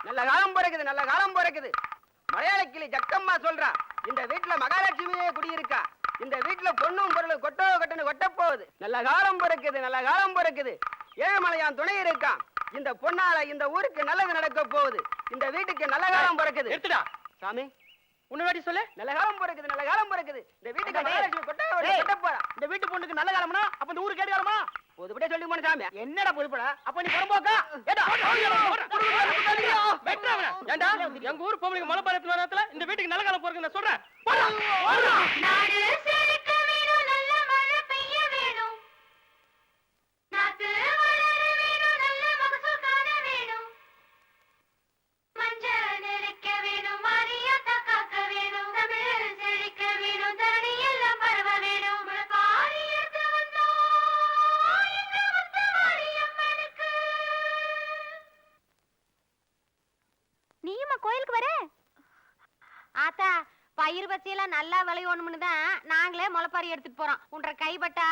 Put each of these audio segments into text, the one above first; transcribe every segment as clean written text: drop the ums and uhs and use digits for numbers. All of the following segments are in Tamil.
நல்ல காலம் பிறக்குது, நல்ல காலம் பிறக்குது. மலையாள கிளி ஜக்கம்மா சொல்றா, இந்த வீட்டுல மகாலட்சுமியே குடியிருக்கா. இந்த வீட்டுல பொண்ணும் பொருளும் கொட்டோ கொட்டன்னு கொட்ட போகுது. நல்ல காலம் பிறக்குது, நல்ல காலம் பிறக்குது. ஏழுமலையான் துணை இருக்கான். இந்த பொண்ணால இந்த ஊருக்கு நல்லது நடக்க போகுது. இந்த வீட்டுக்கு நல்ல காலம் பிறக்குது. எடுத்துடா சாமி, உன்னவாடி சொல்லு. நல்ல காலம் பிறக்குது, நல்ல காலம் பிறக்குது. இந்த வீட்டுக்கு மகாலட்சுமி கொட்ட போறா. இந்த வீட்டு பொண்ணுக்கு நல்ல காலம்னா அப்ப இந்த ஊருக்கு கேடு காலமா? பொதுப்படியே சொல்லி போன சாமி. என்னடா பொதுப்படா? அப்ப நீ புறம்போக்கா? ஏண்டா எங்க ஊர் பொம்பளைக்கு மழை பாலத்துல நேரத்துல இந்த வீட்டுக்கு நல்ல காலம் போறதுன்னு சொல்றேன். பயிர் வச்சியெல்லாம் நல்லா விளையணும்னு தான் நாங்களே முளைப்பாரி எடுத்துட்டு போறோம். உன்ற கைப்பட்டா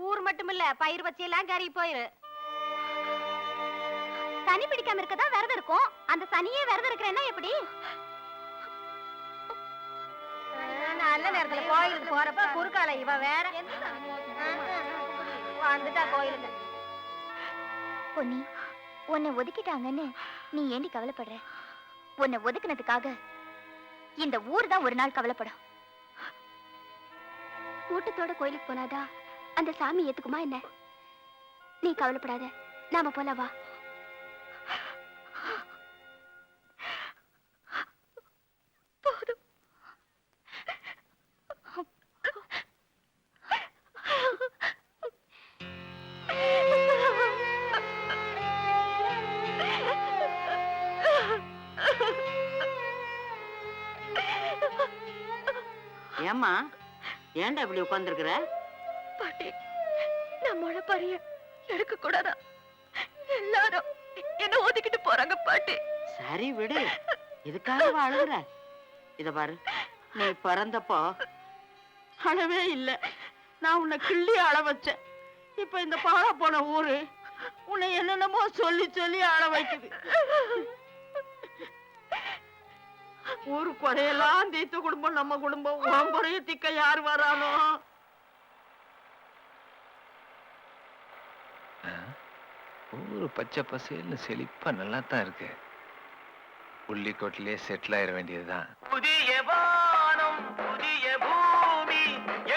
ஊர் மட்டும் இல்ல பயிர் வச்சியெல்லாம் கறி போயிரு. சனி பிடிக்காம இருக்கதான் விரதம் இருக்கும். அந்த சனியே விரதம் இருக்கிறேன்னா எப்படி? நல்ல நேரத்துல கோயிலுக்கு போறப்ப குறுக்கால இவ வேற வந்துட்டா கோயிலுக்கு. பொன்னி, உன்னை ஒதுக்கிட்டாங்கன்னு நீ ஏண்டி கவலைப்படுற? உன்னை ஒதுக்குனதுக்காக இந்த ஊர் தான் ஒரு நாள் கவலைப்படும். கூட்டத்தோட கோயிலுக்கு போனாதா அந்த சாமி ஏத்துக்குமா என்ன? நீ கவலைப்படாத, நாம போல வா. போதும். ஏம்மா, ஏன்டா இப்படி உட்கார்ந்துருக்குற? பாட்டி, நான் முளைப்பாரிய எடுக்க கூடாதா? எல்லாரும் என்ன ஒதுக்கிட்டு போறாங்க பாட்டி. சரி விடு, இதுக்காக அழுகுற? இத பாரு, நீ பிறந்தப்போ அழவே இல்லை. நான் உன்னை கிள்ளி அழ வச்சேன். இப்ப இந்த பாழ போன ஊரு உன்னை என்னென்னமோ சொல்லி சொல்லி அழ வைக்குது. ஊரு குறையெல்லாம் தீர்த்த குடும்பம் நம்ம குடும்பம். உன் குறைய திக்க யார் வரானோ? ஊரு பச்சை பசேல்னு செழிப்பா நல்லா தான் இருக்கு. புள்ளிக்கோட்டிலே செட்டில் ஆயிட வேண்டியதுதான். புதிய வானம், புதிய பூமி,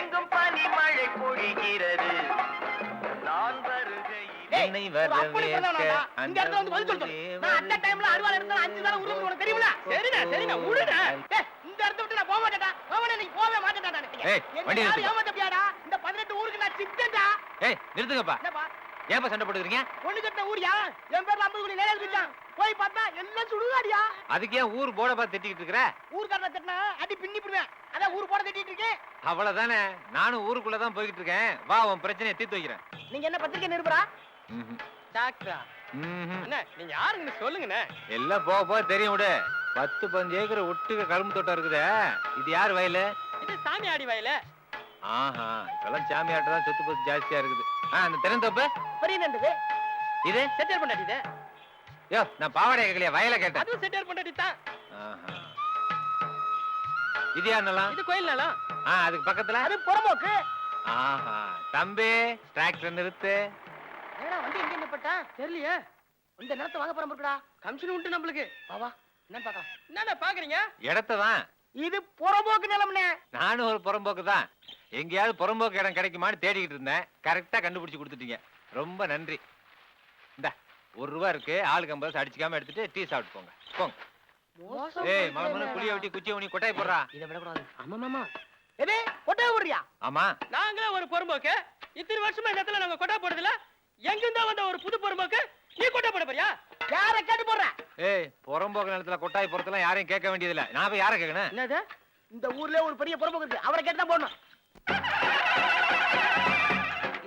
எங்கும் பனிமழை பொழிகிறது. நான் வருகையில் என்னை வரவேற்க அந்த அந்த டைம்ல அறுவாள் எடுத்தா 5 நாள் உருவம் உனக்கு தெரியுமா? சரிடா சரிடா உடுடா. இந்த இடத்தை விட்டு நான் போக மாட்டேடா. போவனே நீ போவே மாட்டேடா. நான் வண்டி ஏமாத்தப்பியாடா. இந்த 18 ஊருக்கு நான் சித்தேன்டா. ஏய் நிறுத்துங்கப்பா. என்னப்பா ஏன்பா சண்டை போட்டுக்கிறீங்க? பொண்ணு கட்ட ஊரியா? என் பேர்ல 50 கோடி நேரா இருக்கான். போய் பார்த்தா எல்லாம் சுடுகாடியா. அதுக்கு ஏன் ஊர் போட பார்த்து திட்டிக்கிட்டு இருக்கற? ஊர்க்காரன திட்டினா அடி பின்னி போடுவேன். அதான் ஊர் போட திட்டிட்டு இருக்கேன். அவ்வளவுதானே, நானும் ஊருக்குள்ள தான் போய்கிட்டு இருக்கேன். வா, உன் பிரச்சனையை தீர்த்து வைக்கிறேன். நீங்க என்ன பத்திரிக்கை நிருபரா? டாக்டரா? அண்ணா நீங்க யாருன்னு சொல்லுங்கண்ணே. எல்லாம் போக போக தெரியும் விடு. 10-15 ஏக்கர் ஒட்டுக்க கரும்பு தோட்டம் இருக்குதே. இது யார் வயலு? இது சாமி ஆடி வயலு. ஆஹா, இப்பெல்லாம் சாமி ஆட்டு தான் சொத்து பத்து ஜாஸ்தியா இருக்குது. அந்த தெருந்தோப்பு பெரியது இது செட்டில் பண்ணாடிது. யோ, நான் பாவாடை கேட்கலையா, வயலை கேட்டேன். அது செட்டில் பண்ணாடிதான். இது யார் நிலம்? இது கோயில் நிலம். அதுக்கு பக்கத்துல அது புறம்போக்கு. ஆஹா, தம்பி டிராக்டர் நிறுத்து. ஏடா வண்டி எங்க நிப்பட்டா? தெரியலையே. இந்த நேரத்தை வாங்க போறோம் இருக்குடா. கமிஷன் உண்டு நம்மளுக்கு. வா வா, என்ன பார்க்கலாம். என்னடா பாக்குறீங்க? இடத்தை தான். இது புறம்போக்கு நிலம்னே. நானும் ஒரு புறம்போக்கு தான். எங்கேயாவது புறம்போக்கு இடம் கிடைக்குமான்னு தேடிக்கிட்டு இருந்தேன். கரெக்டா கண்டுபிடிச்சு கொடுத்துட்டீங்க. ரொம்ப நன்றி. இந்த ₹1 இருக்கு. ஆளுக்கு 50 அடிச்சுக்காம எடுத்துட்டு டீ சாப்பிட்டு போங்க. போங்க. ஏய், மலமல புளிய வெட்டி குச்சி ஊனி கொட்டாய் போடுறா. இதை விடக்கூடாது. ஆமா மாமா. ஏதே கொட்டாய் போடுறியா? ஆமா. நாங்களே ஒரு புறம்போக்கு. இத்தனை வருஷமா இந்த இடத்துல நாங்க கொட்டாய் போடுறதில்ல. எங்கிருந்தா வந்த ஒரு புது புறம்போக்கு நீ கொட்டாய் போட போறியா? யாரை கேட்டு போடுற? ஏய், புறம்போக்கு நிலத்துல கொட்டாய் போறதெல்லாம் யாரையும் கேட்க வேண்டியதில்லை. நான் போய் யாரை கேட்கணும்? என்னது? இந்த ஊர்ல ஒரு பெரிய புறம்போக்கு இருக்கு. அவரை கேட்டு தான் போடணும்.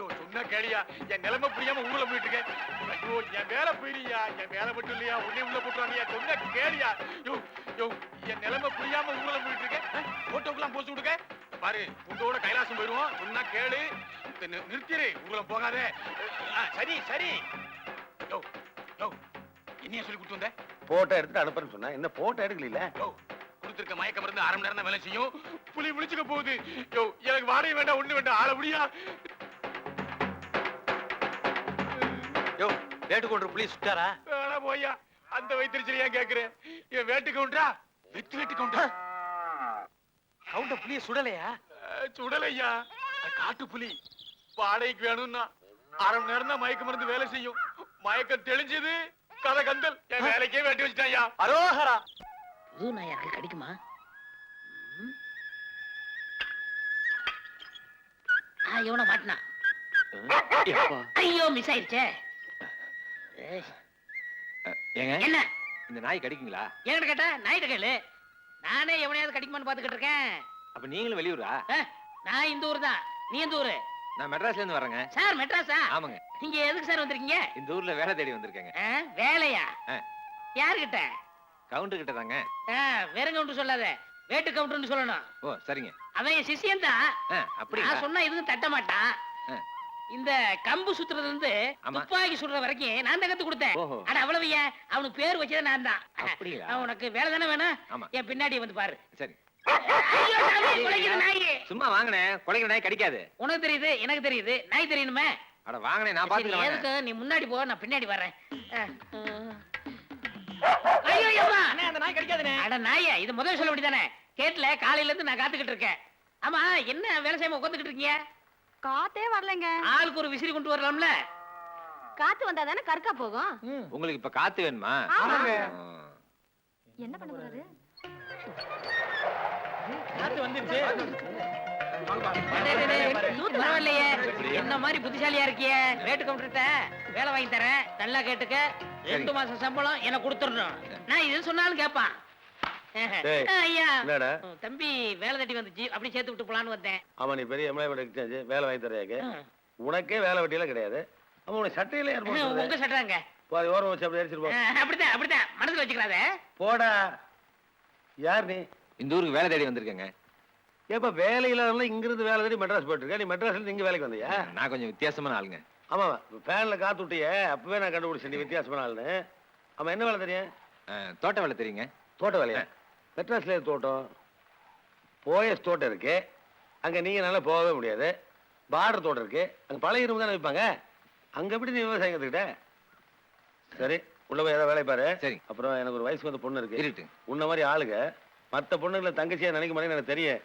சொன்ன கேளியா, என் நிலைமை புரியாம ஊர்ல போயிட்டு இருக்கேன். ஐயோ, என் வேலை போயிடுயா. என் வேலை மட்டும் இல்லையா, உடனே உள்ள போட்டுருவாங்க. சொன்ன கேளியா. என் நிலைமை புரியாம ஊர்ல போயிட்டு இருக்கேன். போட்டோக்கெல்லாம் போஸ்ட் கொடுக்க பாரு, உங்களோட கைலாசம் போயிடுவோம். சொன்னா கேளு, நிறுத்திரு, ஊர்ல போகாதே. சரி சரி. என்னைய சொல்லி கொடுத்து வந்த போட்டோ எடுத்துட்டு அனுப்புறேன்னு சொன்னா என்ன போட்டோ எடுக்கல? கொடுத்திருக்க மயக்க மருந்து 1/2 மணி நேரம் தான் வேலை செய்யும். புலி விழிச்சுக்க போகுது. யோ எனக்கு வாடகை வேண்டாம், ஒண்ணு வேண்டாம், ஆள முடியா? யோ வேட்டு கொண்டு புலி சுட்டாரா? வேணா போய்யா, அந்த வைத்திருச்சல் ஏன் கேக்குறேன்? இவன் வேட்டு கவுண்டரா? வெட்டு கவுண்டரா? கவுண்ட புலிய சுடலையா? சுடலையா, காட்டு புலி. வாடகைக்கு வேணும்னா 1/2 மணி நேரம் தான் மயக்க மருந்து வேலை செய்யும். மயக்கம் தெளிஞ்சது, கதை கந்தல். என் வேலைக்கே வேட்டி வச்சுட்டாயா. அரோகரா. புது நாயாக்கள் கிடைக்குமா? இவனை மாட்டினா. ஐயோ மிஸ் ஆயிடுச்சே. ஏங்க என்ன இந்த நாய் கடிக்குங்களா? என்கிட்ட கேட்டா நாயிட்ட கேளு. நானே எவனையாவது கடிக்குமான்னு பாத்துக்கிட்டு இருக்கேன். அப்ப நீங்களும் வெளியூரா? நான் இந்த ஊர் தான். நீ எந்த ஊரு? நான் மெட்ராஸ்ல இருந்து வரேங்க. சார் மெட்ராஸா? ஆமாங்க. நீங்க எதுக்கு சார் வந்திருக்கீங்க? இந்த ஊர்ல வேலை தேடி வந்திருக்கேங்க. வேலையா? யாருகிட்ட? கவுண்டர் கிட்ட தாங்க. வேற கவுண்டர் சொல்லாத, வேட்டு கவுண்டர்னு சொல்லணும். ஓ சரிங்க. அவன் என் சிஷியன் தான். அப்படி நான் சொன்னா எதுவும் தட்ட மாட்டான். இந்த கம்பு சுத்துறதுல இருந்து துப்பாக்கி சுடுற வரைக்கும் நான் தான் கத்து கொடுத்தேன். ஆனா அவ்வளவு ஏன் அவனுக்கு பேர் வச்சதே நான் தான். உனக்கு வேலை தானே வேணும்? என் பின்னாடி வந்து பாரு. சரி. ஐயோ, சாமி, குலைக்கிற நாய். சும்மா வாங்கனே, குலைக்கிற நாய் கடிக்காது. உனக்கு தெரியுது, எனக்கு தெரியுது, நாய் தெரியணுமே. அட வாங்கனே, நான் பாத்துக்கிறேன். எதுக்கு நீ முன்னாடி போ, நான் பின்னாடி வரேன். ஐயோ அம்மா, அந்த நாய் கடிக்காதுனே. அட நாயே, இது முதல்ல சொல்ல வேண்டியதானே? கேட்ல காலையில இருந்து நான் காத்துக்கிட்டு இருக்கேன். ஆமா, என்ன வேலை செய்யாம உட்கார்ந்துகிட்டு இருக்கீங்க? காத்தே வரலங்க. ஆளுக்கு ஒரு விசிறி கொண்டு வரலாம்ல? காத்து வந்தா தானே கற்கா போகும். உங்களுக்கு இப்ப காத்து வேணுமா? என்ன பண்ண போறாரு? காத்து வந்துருச்சு. பரவாயில்லையே, என்ன மாதிரி புத்திசாலியா இருக்கிய. வேட்டு கவுண்டர்ட்ட வேலை வாங்கி தரேன், நல்லா கேட்டுக்க. 2 மாசம் சம்பளம் எனக்கு கொடுத்துடணும். நான் இது சொன்னாலும் கேட்பான். ஐயா தம்பி வேலை தட்டி வந்துச்சு, அப்படி சேர்த்து விட்டு போலான்னு வந்தேன். ஆமா, நீ பெரிய எம்எல்ஏ வேலை வாங்கி தரையாக்கு. உனக்கே வேலை வெட்டியெல்லாம் கிடையாது. ஆமா, உனக்கு சட்டையில உங்க சட்டாங்க பாதி ஓரம் வச்சு அப்படி அடிச்சிருப்போம். அப்படித்தான் அப்படித்தான், மனசுல வச்சுக்கிறாத. போடா. யார் நீ? இந்த ஊருக்கு வேலை தேடி வந்திருக்கேங்க. ஏப்பா வேலை இல்லாதவங்க இங்கிருந்து வேலை தேடி மெட்ராஸ் போயிட்டு இருக்க. நீ மெட்ராஸ்ல இருந்து இங்க வேலைக்கு வந்தியா? நான் கொஞ்சம் வித்தியாசமான ஆளுங்க. ஆமா, ஃபேன்ல காத்து விட்டியே, அப்பவே நான் கண்டுபிடிச்சேன் நீ வித்தியாசமான ஆளுன்னு. ஆமா, என்ன வேலை தெரியும்? தோட்ட வேலை தெரியுங்க. தோட்ட வேலையா? மெட்ராஸ்ல தோட்டம் போயஸ் தோட்டம் இருக்கு. அங்க நீங்க நல்லா போகவே முடியாது. பார்டர் தோட்டம் இருக்கு. அங்க பழைய இரும்பு தானே வைப்பாங்க. அங்க எப்படி நீ விவசாயம் கத்துக்கிட்ட? சரி, உள்ள போய் ஏதாவது வேலை பாரு. சரி. அப்புறம் எனக்கு ஒரு வயசுக்கு வந்து பொண்ணு இருக்கு. இருட்டு. உன்ன மாதிரி ஆளுங்க மத்த பொண்ணுங்களை தங்கச்சியா நினைக்க மாட்டேன்னு எனக்கு தெரியும்.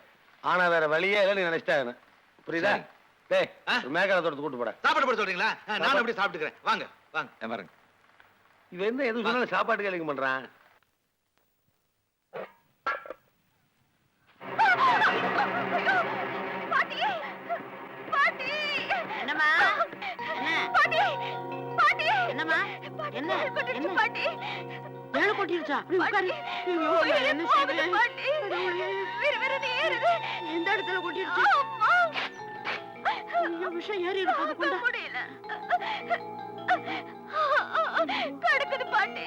ஆனா வேற வழியே இல்லை, நீ நினைச்சிட்டாங்க. புரியுதா? டேய், மேகால தோட்டத்துக்கு கூட்டு போட. சாப்பாடு போட சொல்றீங்களா? நான் அப்படியே சாப்பிட்டுக்கிறேன். வாங்க வாங்க பாருங்க. இவன் என்ன எது சொன்னாலும் சாப்பாட்டு கேள்வி பண்றான். என்னம்மா? என்னம்மா? என்ன பாட்டி? வேலை கொட்டிருச்சா? என்ன செய்யுது? இந்த இடத்துல கொட்டிருச்சு. விஷயம் ஏறி இருப்பது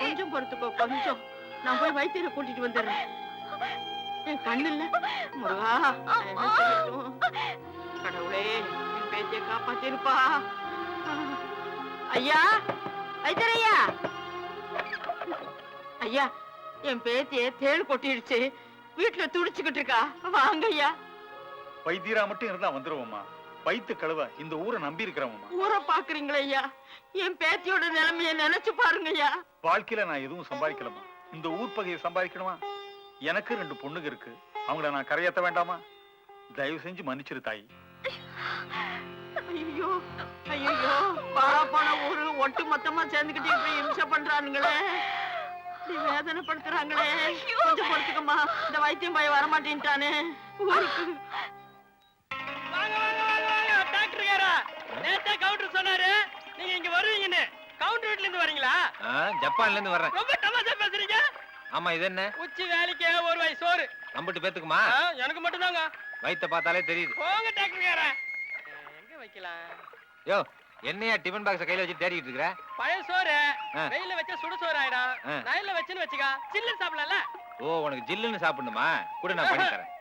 கொஞ்சம் பொறுத்துக்கோ, கொஞ்சம். நான் போய் வைத்தியரை கூட்டிட்டு வந்துடுறேன். என் கண்ணு இல்ல முருகா, என்ன செய்யட்டும்? கடவுளே, என் பேச்சை காப்பாத்திருப்பா. ஐயா, வைத்தியரையா, ஐயா, என் பேத்திய தேள் கொட்டிடுச்சு. வீட்டுல துடிச்சுக்கிட்டு இருக்கா. வாங்க ஐயா. வைத்தியரா மட்டும் இருந்தா வந்துருவோம்மா. வயித்து கழுவ இந்த ஊரை நம்பி இருக்கிறவம்மா. ஊரை பாக்குறீங்களா ஐயா? என் பேத்தியோட நிலைமைய நினைச்சு பாருங்க ஐயா. வாழ்க்கையில நான் எதுவும் சம்பாதிக்கலமா. இந்த ஊர் பகையை சம்பாதிக்கணுமா? எனக்கு 2 பொண்ணுங்க இருக்கு. அவங்கள நான் கரையேத்த வேண்டாமா? தயவு செஞ்சு மன்னிச்சிரு தாயி. ஐயோ ஐயோ, பாழா போன ஊரு ஒட்டு மொத்தமா சேர்ந்துக்கிட்டு இப்படி இம்சை பண்றானுங்களே, இப்படி வேதனைப்படுத்துறாங்களே. கொஞ்சம் பொறுத்துக்கம்மா, இந்த வைத்தியம் பையன் வரமாட்டேன்ட்டானே ஊருக்கு. நேத்தே கவுண்டர் சொன்னாரு நீங்க இங்க வருவீங்கன்னு. கவுண்டர் வீட்ல இருந்து வரீங்களா? ஜப்பான்ல இருந்து வர்றேன். ரொம்ப தமாஷா பேசுறீங்க. ஆமா, இது என்ன? உச்சி வேலைக்கு ஒரு வயசு சோறு. நம்பிட்டு பேத்துக்குமா? எனக்கு மட்டும் தாங்க. வயித்தை பார்த்தாலே தெரியுது. போங்க டாக்டர். எங்க வைக்கலாம்? யோ, என்னையா டிபன் பாக்ஸ் கையில வச்சு தேடிட்டு இருக்கற? பழைய சோறு வெயில்ல வச்சா சுடு சோறு ஆயிடும். நைல்ல வச்சுன்னு வச்சுக்க, சில்லுன்னு சாப்பிடலாம்ல. ஓ, உனக்கு ஜில்லுன்னு சாப்பிடணுமா? கூட நான் பண்ணி தரேன்.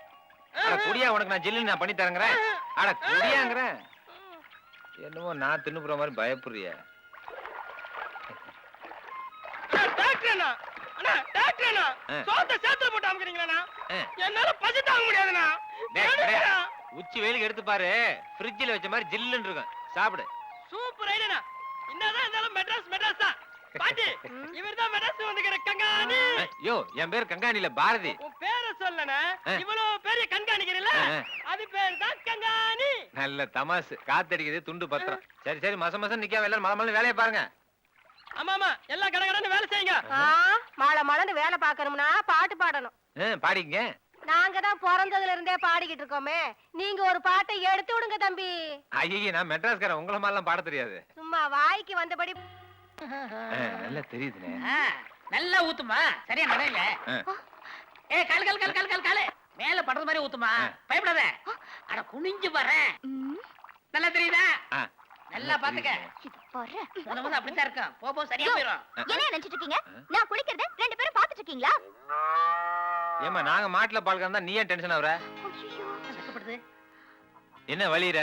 அட குடியா, உனக்கு நான் ஜில்லுன்னு நான் பண்ணி தரேங்கறேன். அட குடியாங்கறேன். என்னமோ நான் தின்னுப்புற மாதிரி பயப்படுறிய. டாக்டர் அண்ணா அண்ணா டாக்டர் அண்ணா சோத்த சேத்துல போட்டு அமுக்குறீங்களா என்னால பசி தாங்க முடியாதுண்ணா உச்சி வெயிலுக்கு எடுத்து பாரு ஃப்ரிட்ஜில் வச்ச மாதிரி ஜில்லுன்னு இருக்கும் சாப்பிடு சூப்பர் ஐடியா என்னதான் இருந்தாலும் மெட்ராஸ் மெட்ராஸ் தான் பாட்டி இவர்தான் மெட்ராஸ் வந்துக்கிற கங்காணி யோ என் பேர் கங்காணி இல்ல பாரதி உன் பேரை சொல்லனா இவ்வளவு பெரிய கண்காணிக்கிறீல்ல அது பேர் தான் கங்காணி நல்ல தமாசு காத்தடிக்குது துண்டு பத்திரம் சரி சரி மசம் நிக்காம எல்லாரும் மலை வேலையை பாருங்க ஆமா எல்லாம் கடகடன்னு வேலை செய்யுங்க மழை வேலை பாக்கணும்னா பாட்டு பாடணும் பாடிங்க நாங்க தான் பிறந்ததுல இருந்தே பாடிக்கிட்டு இருக்கோமே நீங்க ஒரு பாட்டை எடுத்து விடுங்க தம்பி. ஐயே நான் மெட்ராஸ்காரன் உங்கள மாதிரிலாம் பாட தெரியாது. சும்மா வாய்க்கு வந்தபடி. நல்லா தெரியுதுனே. நல்லா ஊத்துமா சரியா நடல. ஏய் கல் கல் கல் கல் கல் காலே மேல படுற மாதிரி ஊத்துமா பயப்படாத. அட குனிஞ்சு வரேன். நல்லா தெரியுதா? நல்லா பாத்துக்க. இது பாரு. முதல்ல அப்படிதான் இருக்கும். போ சரியா போயிடும். என்ன நினைச்சிட்டு இருக்கீங்க? நான் குளிக்கிறத ரெண்டு பேரும் பாத்துட்டு இருக்கீங்களா? ஏமா நாங்க மாட்டுல பால் கறந்தா நீ ஏன் டென்ஷன் ஆவற? கஷ்டப்படுது. என்ன வலியற?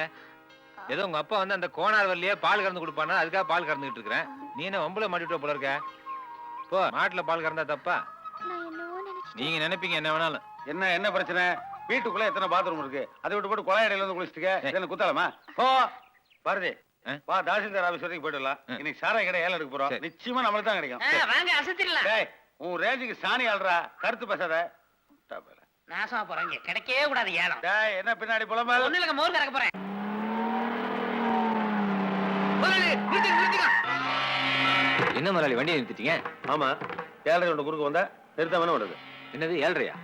ஏதோ உங்க அப்பா வந்து அந்த கோணார் வல்லியே பால் கறந்து கொடுப்பானா அதுக்காக பால் கறந்துட்டு இருக்கறேன். நீ என்ன வம்புல மாட்டிட்ட போல இருக்க? போ மாட்டுல பால் கறந்தா தப்பா? நான் என்னவோ நினைச்சிட்டேன். நீங்க நினைப்பீங்க என்ன வேணாலும். என்ன பிரச்சனை? வீட்டுக்குள்ள எத்தனை பாத்ரூம் இருக்கு? அதை விட்டு போட்டு கொலை இடையில வந்து குளிச்சிட்டுக்க. என்ன குத்தாலமா? போ பாரதி. வா தாசில்தார் ஆபீஸ் வரைக்கும் போயிடலாம். இன்னைக்கு சாராய கடை ஏலம் எடுக்க போறோம். நிச்சயமா நம்மளுக்கு தான் கிடைக்கும். வாங்க அசத்திரலாம். டேய் உன் ரேஞ்சுக்கு சாணி ஆள்றா. கருத்து பேசாத. நாசமா போறீங்க. கிடைக்கவே கூடாது ஏலம். டேய் என்ன பின்னாடி புலமா? ஒண்ணு இல்லங்க மோர் கறக்க போறேன். என்ன முதலாளி வண்டியை நிறுத்திட்டீங்க? ஆமா 7:30 ஒன்று குறுக்க வந்தா நிறுத்தாம என்ன பண்ணுறது? என்னது 7:30?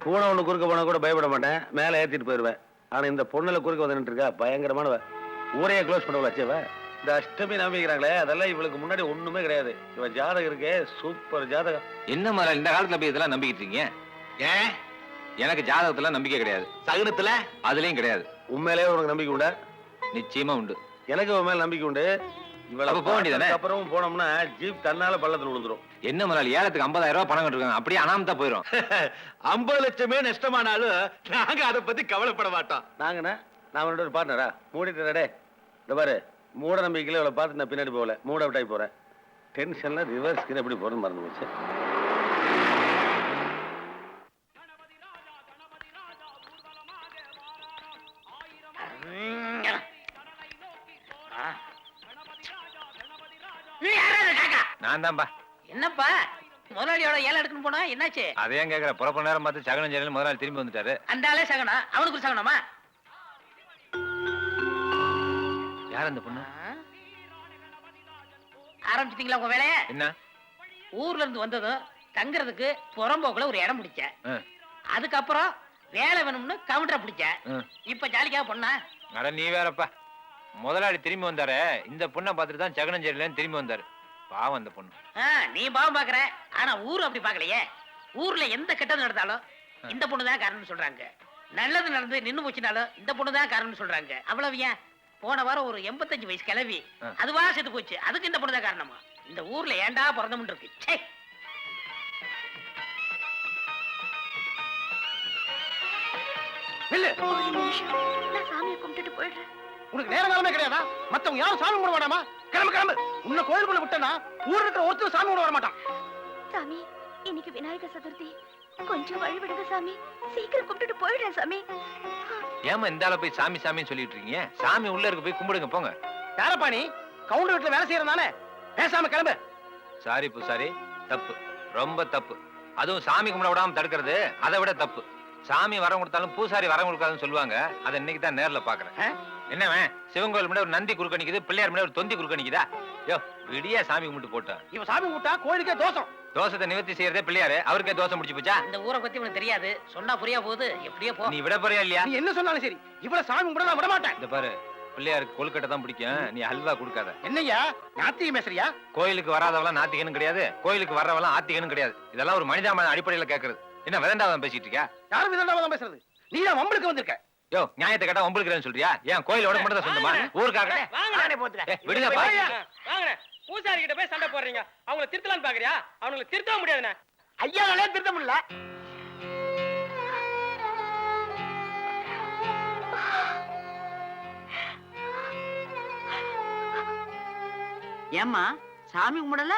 பூனை ஒன்று குறுக்க போனா கூட பயப்பட மாட்டேன். மேலே ஏற்றிட்டு போயிடுவேன். ஆனா இந்த பொண்ணுல குறுக்க வந்துட்டு இருக்கா பயங்கரமானவ. ஊரையே க்ளோஸ் பண்ண வச்சவ. இந்த அஷ்டமி நம்பிக்கிறாங்களே அதெல்லாம் இவளுக்கு முன்னாடி ஒண்ணுமே கிடையாது. இவ ஜாதகம் இருக்கே சூப்பர் ஜாதகம். என்ன முதலாளி இந்த காலத்துல போய் இதெல்லாம் நம்பிக்கிட்டு இருக்கீங்க? ஏன்? எனக்கு ஜாதகத்துல நம்பிக்கை கிடையாது. சகுனத்துல அதுலயும் கிடையாது. உண்மையிலேயே உனக்கு நம்பிக்கை உண்டா? நிச்சயமா உண்டு. எனக்கு உன் மேல நம்பிக்கை உண்டு. இவ்வளவு போக வேண்டியதானே? அப்புறம் போனோம்னா ஜீப் தன்னால பள்ளத்துல விழுந்துரும். என்ன முதலாளி ஏலத்துக்கு 50,000 ரூபாய் பணம் கட்டிருக்காங்க. அப்படியே அனாமத்தா போயிடும். 50 லட்சமே நஷ்டமானாலும் நாங்க அதை பத்தி கவலைப்பட மாட்டோம். நாங்கண்ணா நான் அவனோட ஒரு பார்ட்னரா மூடிட்டே. இந்த பாரு மூட நம்பிக்கையில இவளை பார்த்து நான் பின்னாடி போகல. மூட அவுட் ஆகி போறேன். டென்ஷன்ல ரிவர்ஸ் எப்படி போறேன்னு மறந்து போச்சு. நான் தான்பா. என்னப்பா முதலாளியோட ஏலம் எடுக்கணும் போனா என்னாச்சு? அதையும் கேக்குற புறப்ப நேரம் பார்த்து சகனம் ஜெயலலிதா முதலாளி திரும்பி வந்துட்டாரு. அந்த ஆளே சகனா அவனுக்கு ஒரு சகனமா? யார் அந்த பொண்ணு? ஆரம்பிச்சிட்டீங்களா உங்க வேலைய? என்ன? ஊர்ல இருந்து வந்ததும் தங்குறதுக்கு புறம்போக்குல ஒரு இடம் பிடிச்சேன். அதுக்கப்புறம் வேலை வேணும்னு கவுண்டரை பிடிச்சேன். இப்ப ஜாலிக்காக பொண்ணா? அட நீ வேறப்பா. முதலாளி திரும்பி வந்தாரு. இந்த பொண்ணை பார்த்துட்டு தான் சகனம் ஜெயலலிதா திரும்பி வந்தாரு. பாவம் அந்த பொண்ணு. நீ பாவம் பாக்குற. ஆனா ஊரு அப்படி பாக்கலையே. ஊர்ல எந்த கெட்டது நடந்தாலும் இந்த பொண்ணு தான் காரணம்னு சொல்றாங்க. நல்லது நடந்து நின்னு போச்சுனாலும் இந்த பொண்ணு தான் காரணம்னு சொல்றாங்க. அவ்வளவு ஏன் போன வாரம் ஒரு 85 வயசு கிளவி அதுவா செத்து போச்சு. அதுக்கு இந்த பொண்ணு தான் காரணமா? இந்த ஊர்ல ஏண்டா பிறந்தமுன்னு இருக்கு. சே நான் சாமியை கும்பிட்டுட்டு போயிடுறேன். உனக்கு நேர காலமே கிடையாதா? மத்தவங்க யாரும் சாமி கும்பிட வேண்டாமா? கிளம்பு. உன்னை கோயிலுக்குள்ள விட்டனா ஊர்ல இருக்கிற ஒருத்தர் சாமி கும்பிட வர மாட்டான். சாமி இன்னைக்கு விநாயகர் சதுர்த்தி. கொஞ்சம் வழி விடுங்க சாமி. சீக்கிரம் கும்பிட்டுட்டு போயிடுறேன் சாமி. ஏமா இந்த ஆள போய் சாமி சாமின்னு சொல்லிட்டு இருக்கீங்க? சாமி உள்ள இருக்க போய் கும்பிடுங்க போங்க. யாரப்பா நீ? கவுண்டர் வீட்டுல வேலை செய்யறதானே? பேசாம கிளம்பு. சாரி பூசாரி, தப்பு, ரொம்ப தப்பு. அதுவும் சாமி கும்பிட விடாம தடுக்கிறது அதை விட தப்பு. சாமி வரம் கொடுத்தாலும் பூசாரி வரம் கொடுக்காதுன்னு சொல்லுவாங்க. அதை இன்னைக்கு தான் நேர்ல பாக்குறேன். என்னவன் சிவன் கோயில் முன்னாடி ஒரு நந்தி குறுக்க நிக்குது, பிள்ளையார் முன்னாடி ஒரு தொந்தி குறுக்க நிக்குதா? யோ விடியா சாமி கும்பிட்டு போட்டான். இவன் சாமி கும்பிட்டா கோயிலுக்கே தோஷம். தோஷத்தை நிவர்த்தி செய்யறதே பிள்ளையாரு. அவருக்கே தோஷம் முடிச்சு போச்சா? இந்த ஊரை பத்தி உனக்கு தெரியாது. சொன்னா புரியா போகுது. எப்படியோ போ. நீ விட போறியா இல்லையா? நீ என்ன சொன்னாலும் சரி இவ்வளவு சாமி கும்பிட நான் விட மாட்டேன். இந்த பாரு பிள்ளையாருக்கு கொழுக்கட்டை தான் பிடிக்கும். நீ அல்வா கொடுக்காத. என்னய்யா நாத்திகம் பேசுறியா? கோயிலுக்கு வராதவெல்லாம் நாத்திகனும் கிடையாது, கோயிலுக்கு வர்றவெல்லாம் ஆத்திகனும் கிடையாது. இதெல்லாம் ஒரு மனிதாமன அடிப்படையில கேட்கறது. என்ன விதண்டாவதான் பேசிட்டு இருக்கியா? யாரும் விதண்டாவதான் பேசுறது? நீ தான் வம்பளுக்கு வந்திருக்க. யோ நியாயத்தை கேட்டா வம்பளுக்குறேன்னு சொல்றியா? ஏன் கோயிலோட மட்டும் தான் சொந்தமா? ஊருக்காக விடுங்க பா. வாங்க பூசாரி கிட்ட போய் சண்டை போடுறீங்க. அவங்கள திருத்தலாம்னு பாக்குறியா? அவங்கள திருத்தவே முடியாதுண்ணே. ஐயாவாலே திருத்த முடியல. ஏம்மா சாமி கும்பிடல?